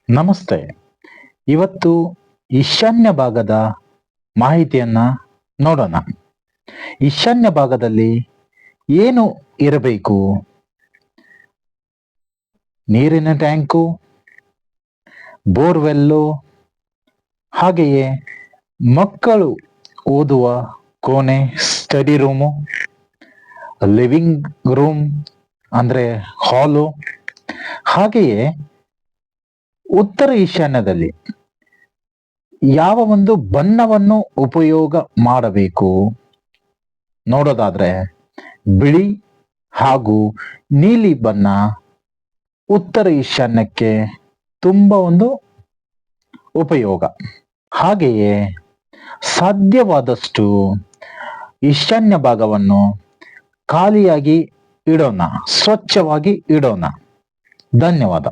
ನಮಸ್ತೆ. ಇವತ್ತು ಈಶಾನ್ಯ ಭಾಗದ ಮಾಹಿತಿಯನ್ನ ನೋಡೋಣ. ಈಶಾನ್ಯ ಭಾಗದಲ್ಲಿ ಏನು ಇರಬೇಕು? ನೀರಿನ ಟ್ಯಾಂಕು, ಬೋರ್ವೆಲ್ಲು, ಹಾಗೆಯೇ ಮಕ್ಕಳು ಓದುವ ಕೋಣೆ, ಸ್ಟಡಿ ರೂಮು, ಲಿವಿಂಗ್ ರೂಮ್ ಅಂದ್ರೆ ಹಾಲು, ಹಾಗೆಯೇ ಉತ್ತರ ಈಶಾನ್ಯದಲ್ಲಿ ಯಾವ ಒಂದು ಬಣ್ಣವನ್ನು ಉಪಯೋಗ ಮಾಡಬೇಕು ನೋಡೋದಾದ್ರೆ ಬಿಳಿ ಹಾಗೂ ನೀಲಿ ಬಣ್ಣ ಉತ್ತರ ಈಶಾನ್ಯಕ್ಕೆ ತುಂಬಾ ಒಂದು ಉಪಯೋಗ. ಹಾಗೆಯೇ ಸಾಧ್ಯವಾದಷ್ಟು ಈಶಾನ್ಯ ಭಾಗವನ್ನು ಖಾಲಿಯಾಗಿ ಇಡೋಣ, ಸ್ವಚ್ಛವಾಗಿ ಇಡೋಣ. ಧನ್ಯವಾದ.